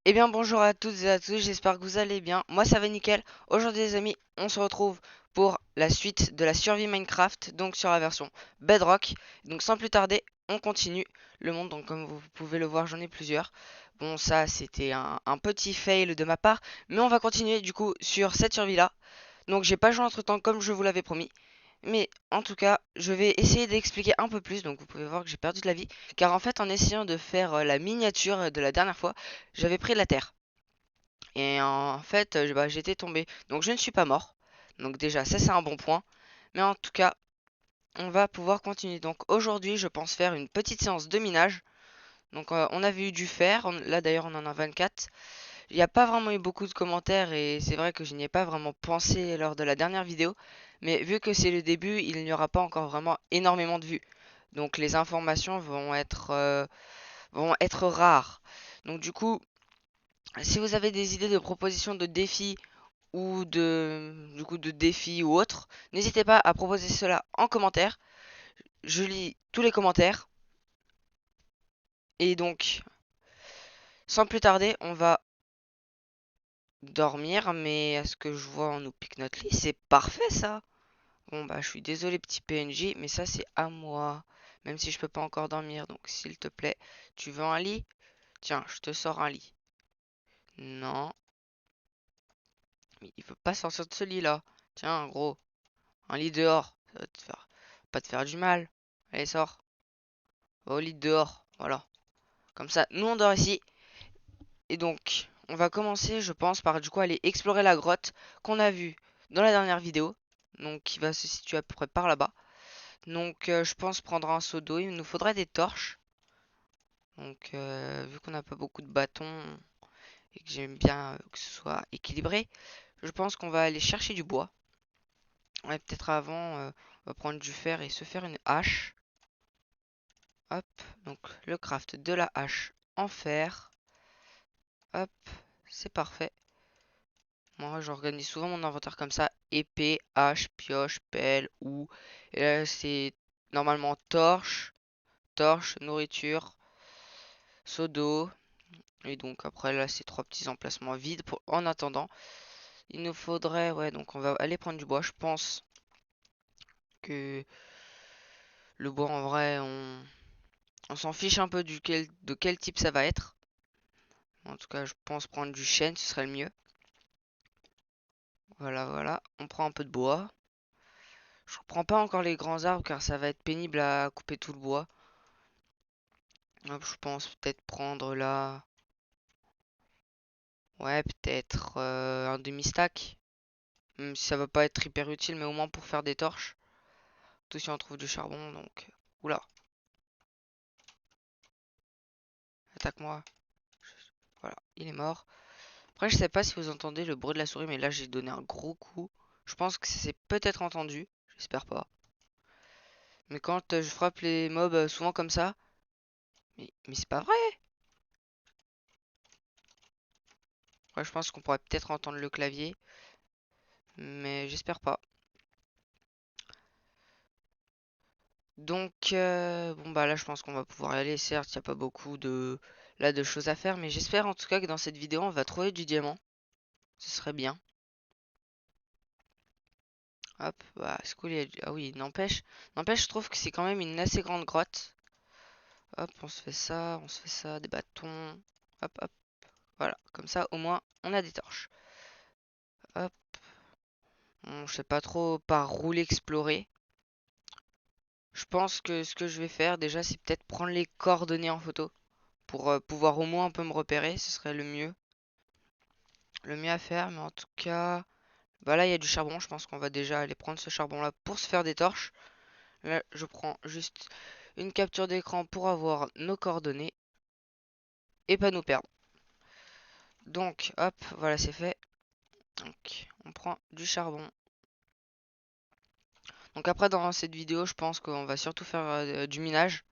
Eh bien bonjour à toutes et à tous, j'espère que vous allez bien. Moi ça va nickel. Aujourd'hui les amis, on se retrouve pour la suite de la survie Minecraft, donc sur la version Bedrock. Donc sans plus tarder, on continue le monde. Donc comme vous pouvez le voir, j'en ai plusieurs. Bon ça c'était un petit fail de ma part, mais on va continuer du coup sur cette survie là. Donc j'ai pas joué entre temps comme je vous l'avais promis. Mais en tout cas, je vais essayer d'expliquer un peu plus. Donc vous pouvez voir que j'ai perdu de la vie. Car en fait, en essayant de faire la miniature de la dernière fois, j'avais pris de la terre. Et en fait, bah, j'étais tombé. Donc je ne suis pas mort. Donc déjà, ça c'est un bon point. Mais en tout cas, on va pouvoir continuer. Donc aujourd'hui, je pense faire une petite séance de minage. Donc on avait eu du fer. Là d'ailleurs, on en a 24. Il n'y a pas vraiment eu beaucoup de commentaires et c'est vrai que je n'y ai pas vraiment pensé lors de la dernière vidéo. Mais vu que c'est le début, il n'y aura pas encore vraiment énormément de vues. Donc les informations vont être rares. Donc si vous avez des idées de propositions de défis ou de défis ou autres, n'hésitez pas à proposer cela en commentaire. Je lis tous les commentaires. Et donc, sans plus tarder, on va dormir. Mais à ce que je vois, on nous pique notre lit. C'est parfait ça. Bon bah je suis désolé petit PNJ, mais ça c'est à moi. Même si je peux pas encore dormir, donc s'il te plaît, tu veux un lit? Tiens, je te sors un lit. Non, mais il veut pas sortir de ce lit là. Tiens, gros, un lit dehors, ça va te faire pas te faire du mal. Allez, sors. Va au lit dehors, voilà. Comme ça, nous on dort ici. Et donc, on va commencer, je pense, par du coup aller explorer la grotte qu'on a vue dans la dernière vidéo. Donc qui va se situer à peu près par là-bas. Donc je pense prendre un seau d'eau, il nous faudrait des torches. Donc, vu qu'on n'a pas beaucoup de bâtons et que j'aime bien que ce soit équilibré, je pense qu'on va aller chercher du bois. Ouais, peut-être avant, on va prendre du fer et se faire une hache. Hop, donc le craft de la hache en fer. Hop, c'est parfait. Moi, j'organise souvent mon inventaire comme ça. Épée, hache, pioche, pelle, ou. Et là, c'est normalement torche, nourriture, seau d'eau. Et donc après, là, c'est trois petits emplacements vides pour en attendant. Il nous faudrait, ouais, donc on va aller prendre du bois. Je pense que le bois, en vrai, on s'en fiche un peu de quel type ça va être. En tout cas, je pense prendre du chêne, ce serait le mieux. Voilà, voilà. On prend un peu de bois. Je ne prends pas encore les grands arbres car ça va être pénible à couper tout le bois. Hop, je pense peut-être prendre là. Ouais, peut-être un demi-stack. Même si ça va pas être hyper utile, mais au moins pour faire des torches. Tout si on trouve du charbon, donc. Oula, attaque-moi. Voilà, il est mort. Après, je sais pas si vous entendez le bruit de la souris, mais là, j'ai donné un gros coup. Je pense que c'est peut-être entendu. J'espère pas. Mais quand je frappe les mobs souvent comme ça, mais c'est pas vrai. Ouais, je pense qu'on pourrait peut-être entendre le clavier, mais j'espère pas. Donc, bon bah là, je pense qu'on va pouvoir y aller. Certes, il n'y a pas beaucoup de choses à faire, mais j'espère en tout cas que dans cette vidéo, on va trouver du diamant. Ce serait bien. Hop, bah, est-ce qu'il y a ah oui, n'empêche. N'empêche, je trouve que c'est quand même une assez grande grotte. Hop, on se fait ça, des bâtons. Hop, hop, voilà. Comme ça, au moins, on a des torches. Hop, bon, je sais pas trop par où l'explorer. Je pense que ce que je vais faire déjà, c'est peut-être prendre les coordonnées en photo. Pour pouvoir au moins un peu me repérer, ce serait le mieux. Le mieux à faire, mais en tout cas... Bah là, il y a du charbon, je pense qu'on va déjà aller prendre ce charbon-là pour se faire des torches. Là, je prends juste une capture d'écran pour avoir nos coordonnées et pas nous perdre. Donc, hop, voilà, c'est fait. Donc, on prend du charbon. Donc après, dans cette vidéo, je pense qu'on va surtout faire du minage.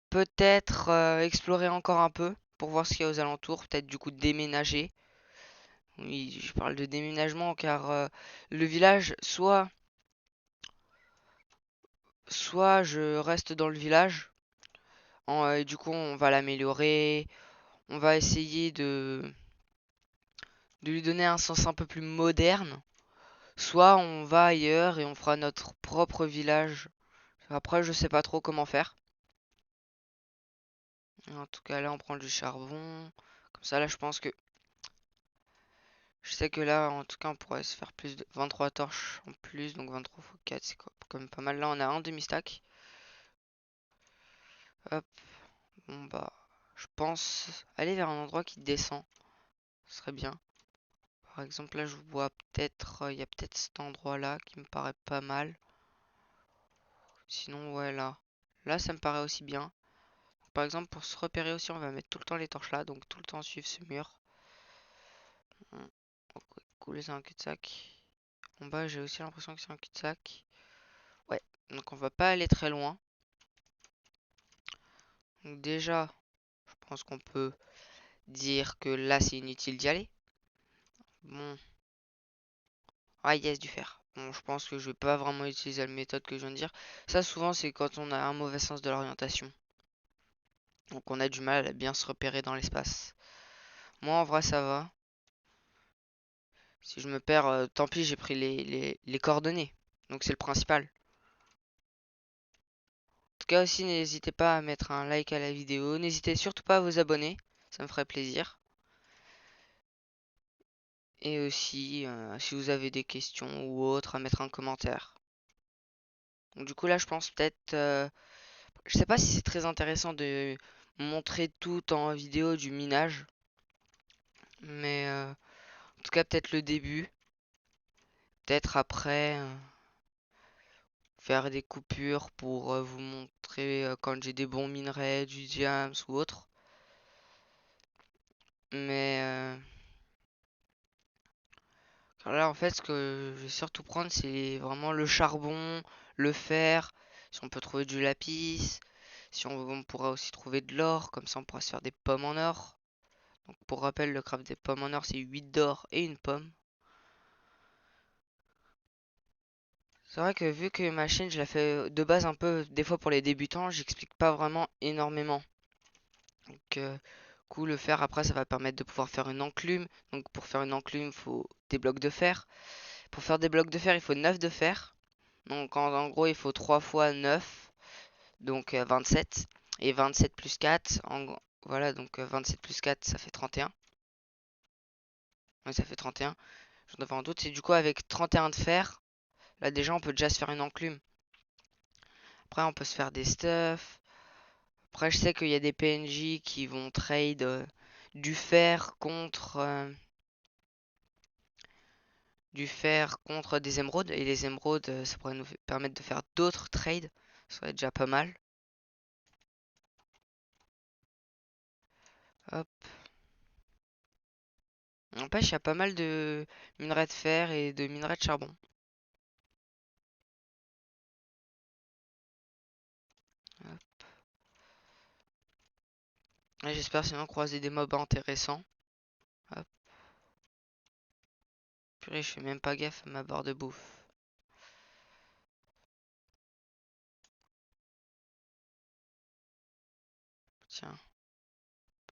Peut-être explorer encore un peu pour voir ce qu'il y a aux alentours. Peut-être du coup déménager. Oui, je parle de déménagement car le village, soit je reste dans le village. Et du coup, on va l'améliorer. on va essayer de lui donner un sens un peu plus moderne. Soit on va ailleurs et on fera notre propre village. Après, je sais pas trop comment faire. En tout cas, là, on prend du charbon. Comme ça, là, je pense que... Je sais que là, en tout cas, on pourrait se faire plus de 23 torches en plus. Donc 23 x 4, c'est quand même pas mal. Là, on a un demi-stack. Hop. Bon, bah, je pense aller vers un endroit qui descend. Ce serait bien. Par exemple, là, je vois peut-être... Il y a peut-être cet endroit-là qui me paraît pas mal. Sinon, ouais, là. Là, ça me paraît aussi bien. Par exemple, pour se repérer aussi, on va mettre tout le temps les torches là. Donc, tout le temps suivre ce mur. Ok, cool, c'est un cul-de-sac. En bas, j'ai aussi l'impression que c'est un cul-de-sac. Ouais, donc on va pas aller très loin. Donc déjà, je pense qu'on peut dire que là, c'est inutile d'y aller. Bon. Ah, yes, du fer. Bon, je pense que je vais pas vraiment utiliser la méthode que je viens de dire. Ça, souvent, c'est quand on a un mauvais sens de l'orientation. Donc on a du mal à bien se repérer dans l'espace. Moi, en vrai, ça va. Si je me perds, tant pis, j'ai pris les coordonnées. Donc c'est le principal. En tout cas aussi, n'hésitez pas à mettre un like à la vidéo. N'hésitez surtout pas à vous abonner. Ça me ferait plaisir. Et aussi, si vous avez des questions ou autres, à mettre un commentaire. Donc du coup là, je pense peut-être... je sais pas si c'est très intéressant de montrer tout en vidéo du minage. Mais en tout cas, peut-être le début. Peut-être après... faire des coupures pour vous montrer quand j'ai des bons minerais, du diams ou autre. Mais là en fait ce que je vais surtout prendre c'est vraiment le charbon, le fer, si on peut trouver du lapis, si on pourra aussi trouver de l'or, comme ça on pourra se faire des pommes en or. Donc pour rappel le craft des pommes en or c'est 8 d'or et une pomme. C'est vrai que vu que ma chaîne je la fais de base un peu des fois pour les débutants, j'explique pas vraiment énormément. Donc, coup, le fer, après, ça va permettre de pouvoir faire une enclume. Donc, pour faire une enclume, il faut des blocs de fer. Pour faire des blocs de fer, il faut 9 de fer. Donc, en gros, il faut 3 fois 9, donc 27. Et 27 plus 4, voilà, donc 27 plus 4, ça fait 31. Ouais, ça fait 31. J'en avais un doute. C'est du coup, avec 31 de fer, là, déjà, on peut déjà se faire une enclume. Après, on peut se faire des stuffs. Après, je sais qu'il y a des PNJ qui vont trade du fer contre... des émeraudes. Et les émeraudes, ça pourrait nous permettre de faire d'autres trades. Ça serait déjà pas mal. Hop. N'empêche, il y a pas mal de minerais de fer et de minerais de charbon. J'espère sinon croiser des mobs intéressants. Hop. Purée, je fais même pas gaffe à ma barre de bouffe. Tiens.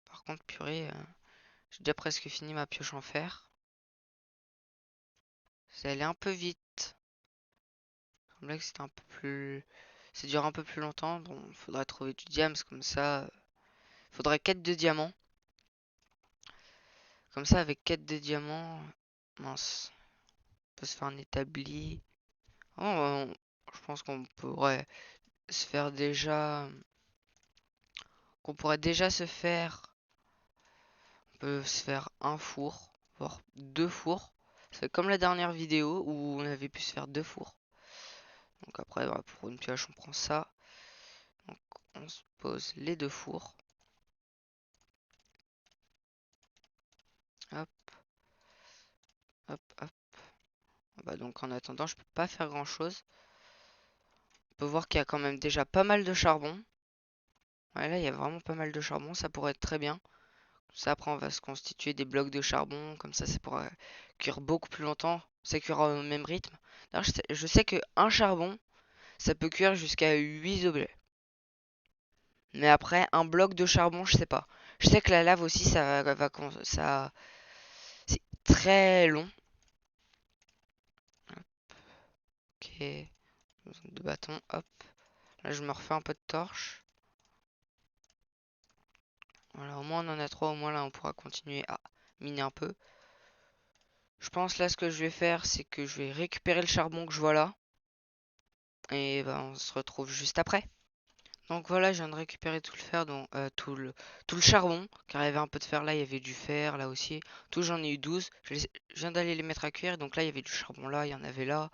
Par contre, purée, j'ai déjà presque fini ma pioche en fer. Ça allait un peu vite. Il semblait que c'était un peu plus... Ça dure un peu plus longtemps. Bon, faudrait trouver du diams comme ça. Faudrait quête de diamants. Comme ça, avec quête de diamants... Mince. On peut se faire un établi. Oh, je pense qu'on pourrait se faire déjà... Qu'on pourrait déjà se faire... On peut se faire un four, voire deux fours. C'est comme la dernière vidéo où on avait pu se faire deux fours. Donc après, voilà, pour une pioche, on prend ça. Donc on se pose les deux fours. Hop, hop, hop. Bah donc en attendant, je peux pas faire grand chose. On peut voir qu'il y a quand même déjà pas mal de charbon. Ouais, là, il y a vraiment pas mal de charbon. Ça pourrait être très bien. Ça, après, on va se constituer des blocs de charbon. Comme ça pourra cuire beaucoup plus longtemps. Ça cuira au même rythme. D'ailleurs, je sais que un charbon, ça peut cuire jusqu'à 8 objets. Mais après, un bloc de charbon, je sais pas. Je sais que la lave aussi, ça, c'est très long. Ok, besoin de bâtons, hop. Là, je me refais un peu de torche. Voilà, au moins on en a trois, au moins là on pourra continuer à miner un peu. Je pense là ce que je vais faire, c'est que je vais récupérer le charbon que je vois là. Et ben on se retrouve juste après. Donc voilà, je viens de récupérer tout le fer, donc tout le charbon, car il y avait un peu de fer là, il y avait du fer là aussi. Tout j'en ai eu 12. Je viens d'aller les mettre à cuire, donc là il y avait du charbon là, il y en avait là.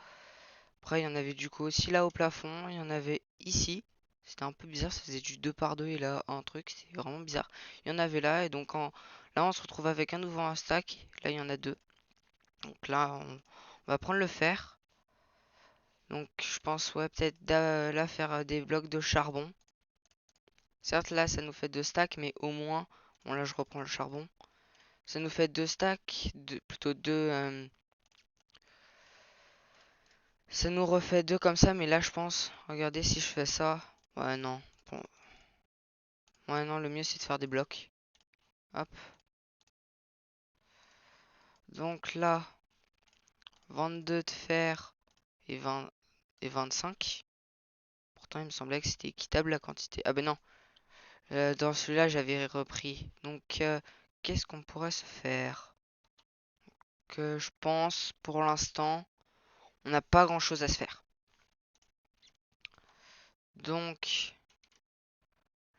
Après il y en avait du coup aussi là au plafond, il y en avait ici. C'était un peu bizarre, ça faisait du 2 par 2 et là un truc, c'est vraiment bizarre. Il y en avait là, et donc là on se retrouve avec un nouveau un stack. Là il y en a deux. Donc là on va prendre le fer. Donc je pense ouais peut-être là faire des blocs de charbon. Certes, là, ça nous fait deux stacks, mais au moins, bon, là, je reprends le charbon. Ça nous fait deux stacks, plutôt deux. Ça nous refait deux comme ça, mais là, je pense, regardez si je fais ça. Ouais, non. Bon, ouais, non, le mieux, c'est de faire des blocs. Hop. Donc là, 22 de fer et 20 et 25. Pourtant, il me semblait que c'était équitable la quantité. Ah ben non. Dans celui-là, j'avais repris. Donc, qu'est-ce qu'on pourrait se faire? Que je pense, pour l'instant, on n'a pas grand-chose à se faire. Donc,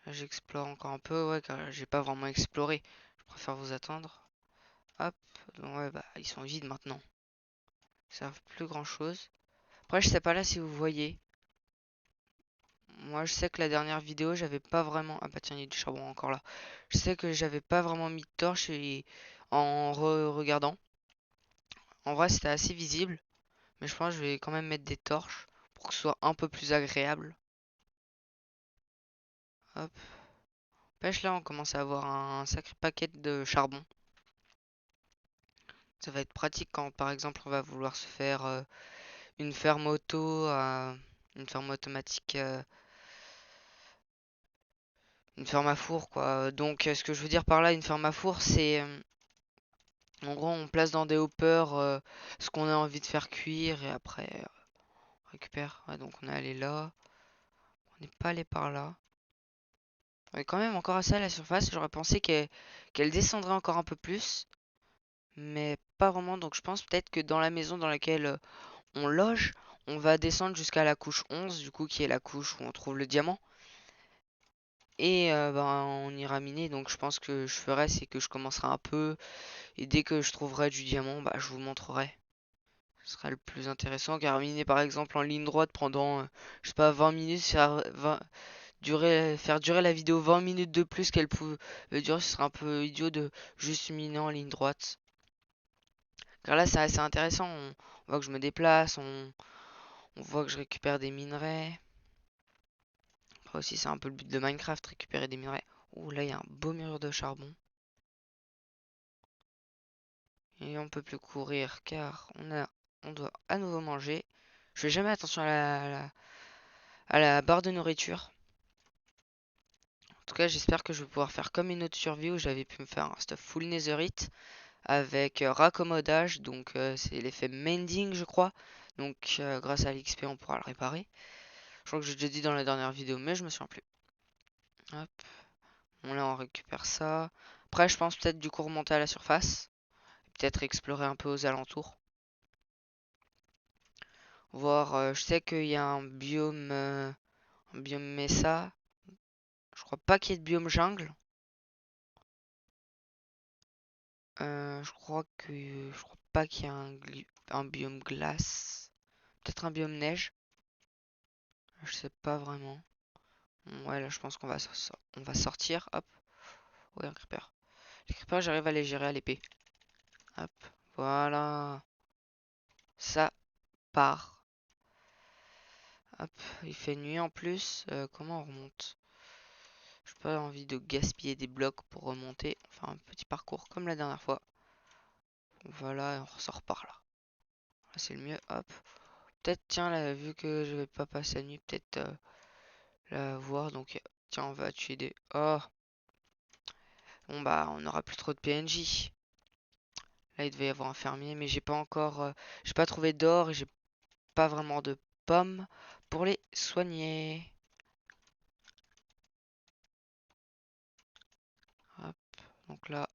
j'explore encore un peu, ouais, car j'ai pas vraiment exploré. Je préfère vous attendre. Hop, donc ouais, bah, ils sont vides maintenant. Ils servent plus grand chose. Après, je sais pas là si vous voyez. Moi, je sais que la dernière vidéo, j'avais pas vraiment. Ah bah tiens, il y a du charbon encore là. Je sais que j'avais pas vraiment mis de torche et en regardant. En vrai, c'était assez visible. Mais je pense que je vais quand même mettre des torches pour que ce soit un peu plus agréable. Hop. Pêche là, on commence à avoir un sacré paquet de charbon. Ça va être pratique quand, par exemple, on va vouloir se faire une ferme auto, une ferme automatique, une ferme à four, quoi. Donc, ce que je veux dire par là, une ferme à four, c'est, en gros, on place dans des hoppers ce qu'on a envie de faire cuire et après, on récupère. Ouais, donc, on est allé là. On n'est pas allé par là. On est quand même encore assez à la surface. J'aurais pensé qu'elle descendrait encore un peu plus, mais pas vraiment. Donc, je pense peut-être que dans la maison dans laquelle on loge, on va descendre jusqu'à la couche 11, du coup, qui est la couche où on trouve le diamant. Et ben, on ira miner, donc je pense que je ferai, c'est que je commencerai un peu, et dès que je trouverai du diamant, bah, je vous montrerai. Ce sera le plus intéressant, car miner par exemple en ligne droite pendant, je sais pas, 20 minutes, faire durer la vidéo 20 minutes de plus qu'elle pouvait durer, ce serait un peu idiot de juste miner en ligne droite. Car là, c'est assez intéressant, on voit que je me déplace, on voit que je récupère des minerais. Après aussi, c'est un peu le but de Minecraft, récupérer des minerais. Ouh, là, il y a un beau mur de charbon. Et on peut plus courir car on doit à nouveau manger. Je fais jamais attention à la barre de nourriture. En tout cas, j'espère que je vais pouvoir faire comme une autre survie où j'avais pu me faire un stuff full netherite avec raccommodage. Donc, c'est l'effet mending, je crois. Donc, grâce à l'XP, on pourra le réparer. Je crois que j'ai déjà dit dans la dernière vidéo, mais je me souviens plus. Hop. Bon, là, on récupère ça. Après, je pense peut-être du coup remonter à la surface. Peut-être explorer un peu aux alentours. Voir, je sais qu'il y a un biome Mesa. Je crois pas qu'il y ait de biome jungle. Je crois pas qu'il y ait un biome glace. Peut-être un biome neige. Je sais pas vraiment. Ouais, là, je pense on va sortir. Hop. Ouais, un creeper. Les creepers, j'arrive à les gérer à l'épée. Hop. Voilà. Ça part. Hop. Il fait nuit en plus. Comment on remonte? J'ai pas envie de gaspiller des blocs pour remonter. Enfin, un petit parcours comme la dernière fois. Voilà, et on ressort par là. Là, c'est le mieux. Hop. Peut-être, tiens, là, vu que je vais pas passer la nuit, peut-être la voir. Donc, tiens, on va tuer des. Oh! Bon bah on aura plus trop de PNJ. Là il devait y avoir un fermier, mais j'ai pas trouvé d'or et j'ai pas vraiment de pommes pour les soigner. Hop, donc là,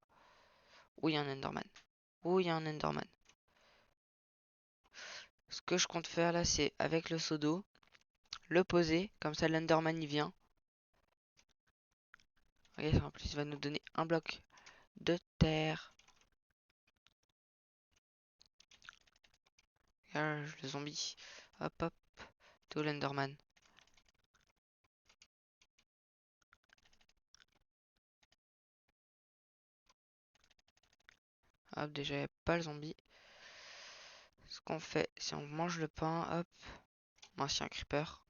où il y a un Enderman. Où il y a un Enderman. Ce que je compte faire là, c'est avec le seau d'eau, le poser, comme ça l'Enderman il vient. Regarde, en plus il va nous donner un bloc de terre. Regarde, le zombie. Hop hop, tout l'Enderman. Hop, déjà il n'y a pas le zombie. Ce qu'on fait, si on mange le pain, hop. Mince, il y a un creeper.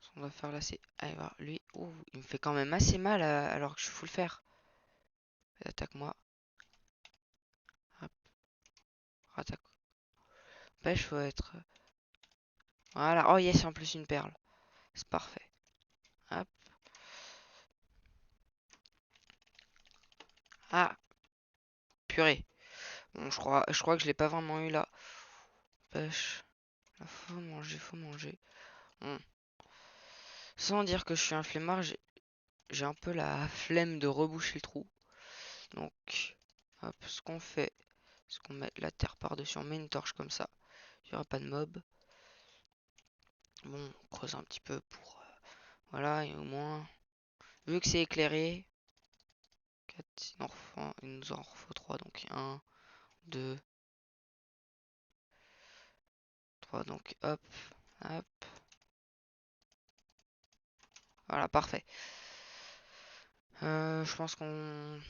Ce qu'on va faire là, c'est aller voir lui. Ouh, il me fait quand même assez mal alors que je suis full fer. Attaque-moi. Hop, attaque. Pêche, faut être. Voilà. Oh yes, en plus une perle. C'est parfait. Hop. Ah, purée. Bon, je crois que je l'ai pas vraiment eu là. Pêche. Là, faut manger, faut manger. Bon. Sans dire que je suis un flemmard, j'ai un peu la flemme de reboucher le trou. Donc, hop, ce qu'on fait, c'est qu'on met la terre par-dessus, on met une torche comme ça. Il n'y aura pas de mob. Bon, on creuse un petit peu pour... voilà, et au moins... Vu que c'est éclairé... 4, il nous en faut 3, donc 1, 2, 3, donc hop, hop. Voilà, parfait. Je pense qu'on...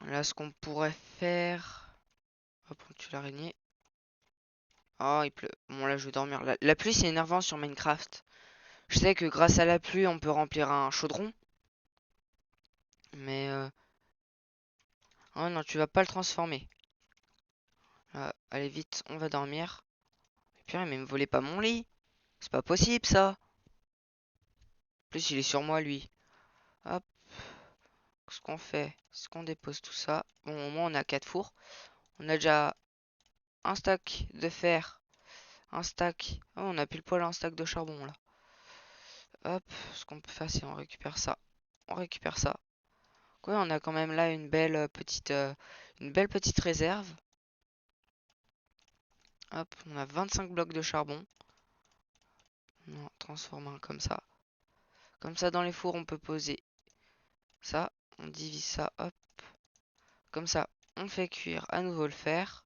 Là, ce qu'on pourrait faire... Hop, on tue l'araignée. Oh, il pleut. Bon, là, je vais dormir. La pluie, c'est énervant sur Minecraft. Je sais que grâce à la pluie, on peut remplir un chaudron. Mais... oh non, tu vas pas le transformer. Allez, vite, on va dormir. Et puis, mais me volez pas mon lit. C'est pas possible, ça. En plus, il est sur moi, lui. Hop. Ce qu'on fait, c'est qu'on dépose tout ça. Bon, au moins, on a 4 fours. On a déjà un stack de fer. Un stack. Oh, on a pile poil un stack de charbon, là. Hop. Ce qu'on peut faire, c'est on récupère ça. On récupère ça. Ouais, on a quand même là une belle petite réserve. Hop, on a 25 blocs de charbon. On en transforme un comme ça. Comme ça, dans les fours, on peut poser ça. On divise ça, hop. Comme ça, on fait cuire à nouveau le fer.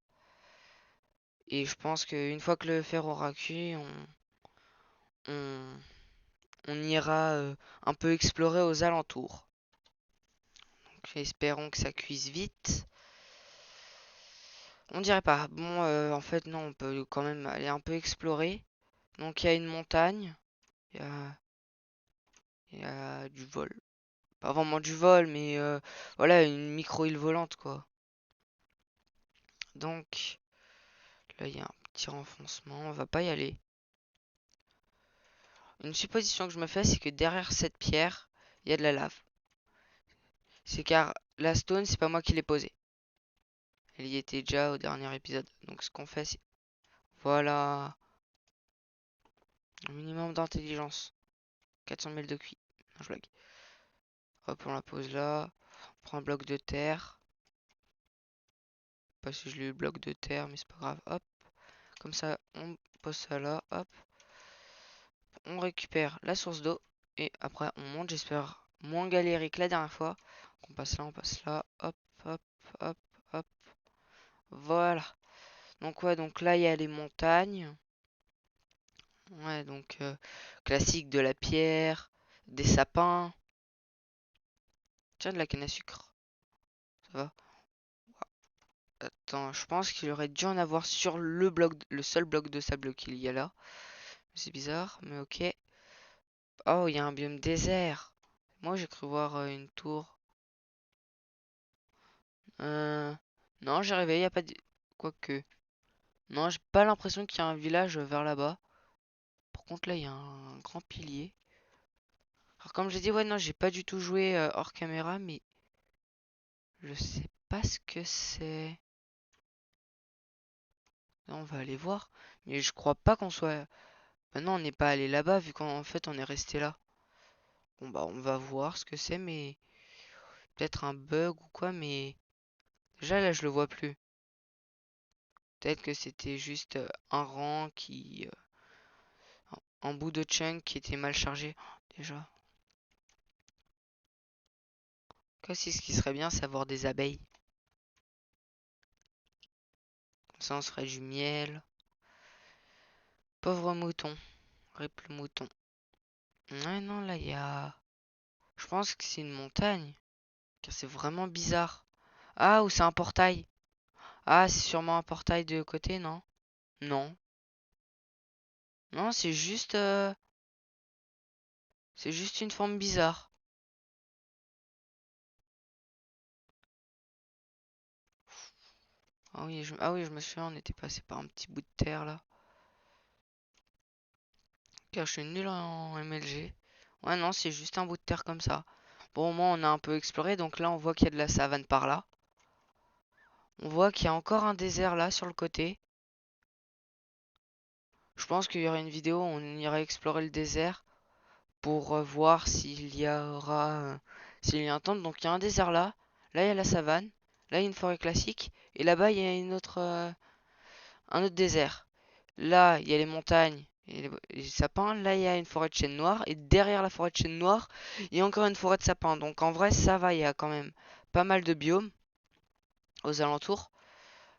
Et je pense qu'une fois que le fer aura cuit, on, on ira un peu explorer aux alentours. Donc, espérons que ça cuise vite. On dirait pas. Bon, en fait, non, on peut quand même aller un peu explorer. Donc, il y a une montagne. Il y a, il y a du vol. Pas vraiment du vol, mais voilà, une micro-île volante, quoi. Donc, là, il y a un petit renfoncement. On va pas y aller. Une supposition que je me fais, c'est que derrière cette pierre, il y a de la lave. C'est car la stone, c'est pas moi qui l'ai posée. Elle y était déjà au dernier épisode. Donc, ce qu'on fait, c'est... voilà. Un minimum d'intelligence. 400 000 de QI. Non, je blague. Hop, on la pose là. On prend un bloc de terre. Pas si je l'ai eu le bloc de terre, mais c'est pas grave. Hop. Comme ça, on pose ça là. Hop. On récupère la source d'eau. Et après, on monte. J'espère moins galérer que la dernière fois. On passe là, on passe là. Hop, hop, hop, hop. Voilà. Donc ouais, donc là, il y a les montagnes. Ouais, donc classique de la pierre, des sapins. Tiens, de la canne à sucre. Ça va. Attends, je pense qu'il aurait dû en avoir sur le bloc, le seul bloc de sable qu'il y a là. C'est bizarre, mais ok. Oh, il y a un biome désert. Moi, j'ai cru voir une tour. Euh... Non, j'ai rêvé, il n'y a pas de... Quoique. Non, j'ai pas l'impression qu'il y a un village vers là-bas. Par contre, là, il y a un grand pilier. Alors comme j'ai dit, ouais, non, j'ai pas du tout joué hors caméra, mais je sais pas ce que c'est. On va aller voir. Mais je crois pas qu'on soit... Bah non, on n'est pas allé là-bas, vu qu'en fait, on est resté là. Bon, bah, on va voir ce que c'est, mais... Peut-être un bug ou quoi, mais... Déjà, là, je le vois plus. Peut-être que c'était juste un rang qui... un bout de chunk qui était mal chargé. Déjà. Quoi, si ce qui serait bien, c'est avoir des abeilles. Comme ça, on serait du miel. Pauvre mouton. Rip le mouton. Ouais, non, là, il y a... Je pense que c'est une montagne. Car c'est vraiment bizarre. Ah, ou c'est un portail. Ah, c'est sûrement un portail de côté, non? Non. Non, c'est juste une forme bizarre. Ah oui, je me souviens, on était passé par un petit bout de terre là. Car je suis nul en MLG. Ouais, non, c'est juste un bout de terre comme ça. Bon, au moins, on a un peu exploré. Donc là, on voit qu'il y a de la savane par là. On voit qu'il y a encore un désert là sur le côté. Je pense qu'il y aura une vidéo où on ira explorer le désert pour voir s'il y a un temple. Donc il y a un désert là. Là, il y a la savane. Là, il y a une forêt classique. Et là-bas, il y a un autre désert. Là, il y a les montagnes et les sapins. Là, il y a une forêt de chêne noir. Et derrière la forêt de chêne noir, il y a encore une forêt de sapins. Donc en vrai, ça va. Il y a quand même pas mal de biomes aux alentours.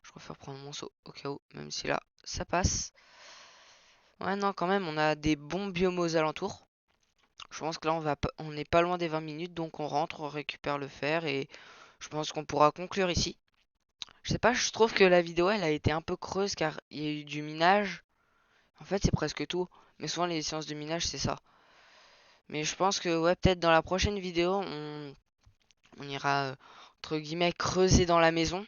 Je préfère prendre mon seau au cas où, même si là, ça passe. Ouais, non, quand même, on a des bons biomes aux alentours. Je pense que là, on n'est pas loin des 20 minutes. Donc on rentre, on récupère le fer. Et je pense qu'on pourra conclure ici. Je sais pas, je trouve que la vidéo, elle a été un peu creuse car il y a eu du minage. En fait, c'est presque tout. Mais souvent, les séances de minage, c'est ça. Mais je pense que, ouais, peut-être dans la prochaine vidéo, on ira, entre guillemets, creuser dans la maison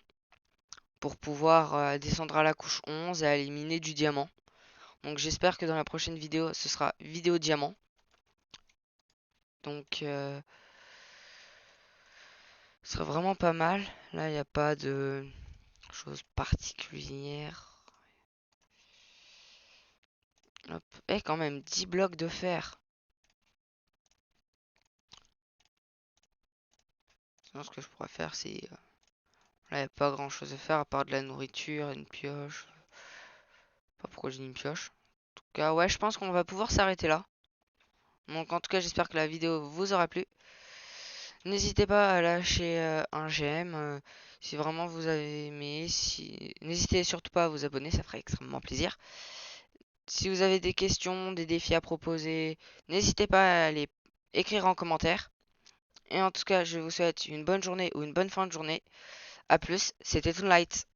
pour pouvoir descendre à la couche 11 et éliminer du diamant. Donc, j'espère que dans la prochaine vidéo, ce sera vidéo diamant. Donc, ce serait vraiment pas mal. Là, il n'y a pas de choses particulières. Hop. Eh, quand même, 10 blocs de fer. Sinon, ce que je pourrais faire, c'est... là, il n'y a pas grand chose à faire à part de la nourriture, une pioche. Pas pourquoi j'ai dit une pioche. En tout cas, ouais, je pense qu'on va pouvoir s'arrêter là. Donc, en tout cas, j'espère que la vidéo vous aura plu. N'hésitez pas à lâcher un j'aime si vraiment vous avez aimé. N'hésitez surtout pas à vous abonner, ça ferait extrêmement plaisir. Si vous avez des questions, des défis à proposer, n'hésitez pas à les écrire en commentaire. Et en tout cas, je vous souhaite une bonne journée ou une bonne fin de journée. A plus, c'était Toonlight.